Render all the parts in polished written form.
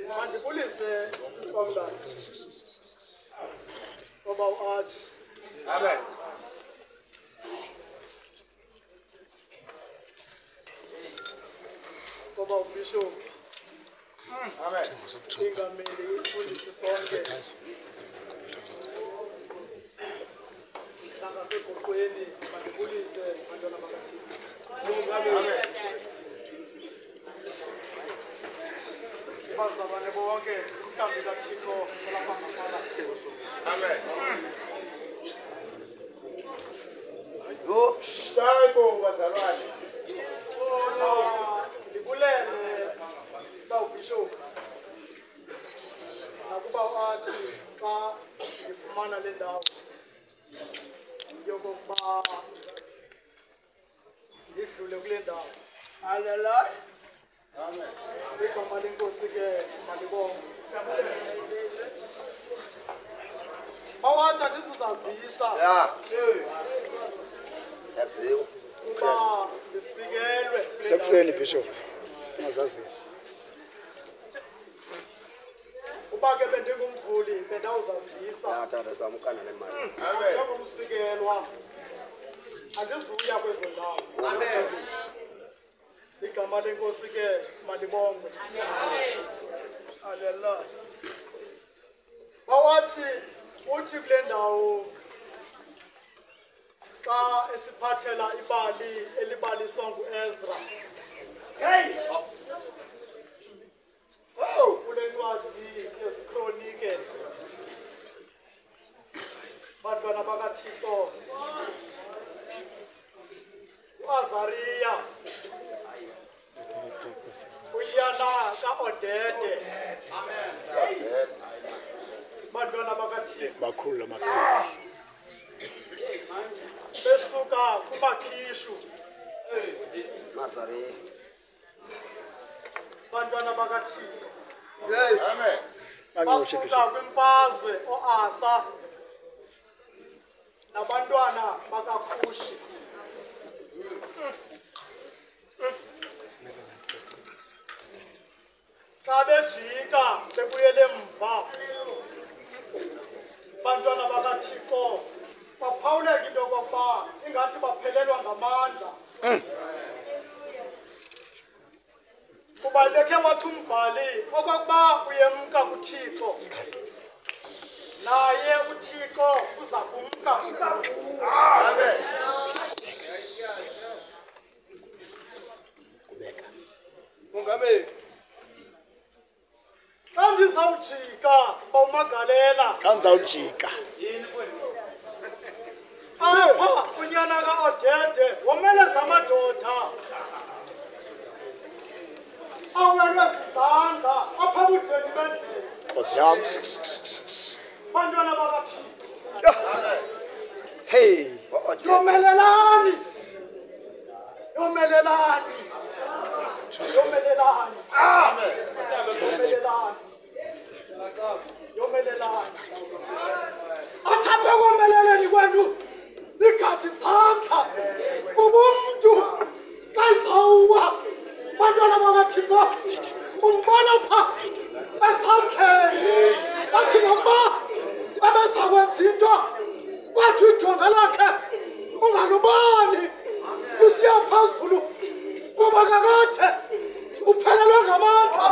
Mandibulise founders. Oba uArch. Amen. Oba uBishop. Amen. Ingameli isifundisi sonke. Ngasegoqweni mandibulise bantwana bakaThixo. Amen. Bazalwane bonke umhlambi kaThixo olapha ngaphakathi. Amen. Yo, Shaybo bazalwane. Ndibulele bawubishop. Nakuba uArch xa ngifumana le ndawo yokuba ndidlule kule ndawo. Hallelujah. Amen. Igama lenkosi ke malibonge. Awathi asizazisa. Yeah. Yaziwa. Uba lisikelwe. Sekuseni Bishop. Ngazazisa. Uba ke bendingumvuli bendawuzazisa. Ya tata samukana nemali. Amen. Njengomsikelwa andizuya kwezo ndawo. Amen. Igama lenkosi ke malibonge. Amen. Hallelujah. Bawathi uthi kule ndawo xa esiphathela ibali elibaliswa nguEzra. Hey! Oh, kule ncwadi yezikronike. Bantwana bakaThixo. uAzariya. Uyana kaOdede. Amen. Bantwana bakaThixo. Bakhulu lamakhulu. Besuka kuMakhishu. Mazari. Bantwana bakaThixo. Amen. Basuka kwimfazwe oAsa nabantwana bakaKhushi. Xa bejika bebuyele emva, bantwana bakaThixo baphawuleka into yokokuba ingathi baphelelwa ngamandla. Kuba bekhe wathi umbhali okokuba uyemka kuThixo, naye uThixo uza kumka. Amen. Mongameli. Xa ndizawujika bawumagalela Xa ndizawujika. apha unyana kaOdede womeleza amadoda awelwe zizandla apha budeni bendlela. Nkosi yam. Bantwana bakaThixo, Hey. yomelelani, yomelelani, yomelelani, Amen. yomelelani, yomelelani. Athaphe komeleleni kwenu ligathi sakha kuba umntu xa izawuwa. Bantwana bakaThixo umbona pha esamkheni athi nokuba ebezakwenza into kwathi ijonga lakhe ungalubani lusiya phezulu kuba kakade uphelelwe ngamandla.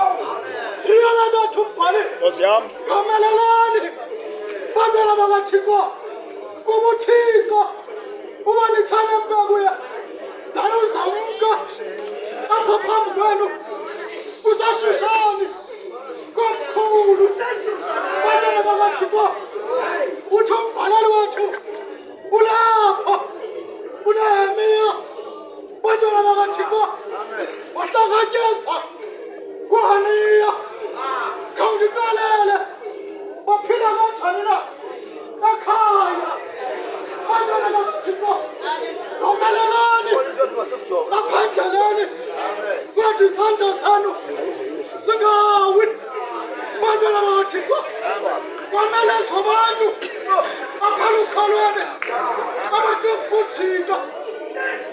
Yiyo le nto athi umbhali Nkosi yam. yomelelani. Bantwana bakaThixo kuba uThixo uba nithane mka kuye nalo uzamka apha phambi kwenu usashishani komkhulu. Bantwana bakaThixo uthi umbhaleli wethu ulapho uNehemiya. Bantwana bakaThixo wahlakatyezwa nguHaniya. Khawundiqalele baphila kanjani na ekhaya. Bantwana bakaThixo yomelelani baphengeleni kwathi izandla zenu zingawi. Bantwana bakaThixo wameleza abantu akhalukhalweni abakekujika.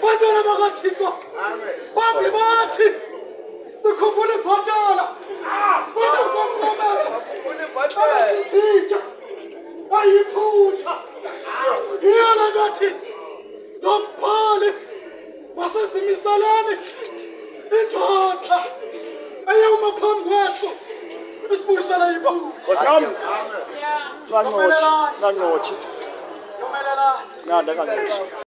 Bantwana bakaThixo bambi bathi sikhumbule ivatala wayiphutha iyona ngathi lombhali wasezimisalane indoda eyuma phambi kwethu isibuyisela iphutha Kosam. Langochi. yomelelani Nada kangochi.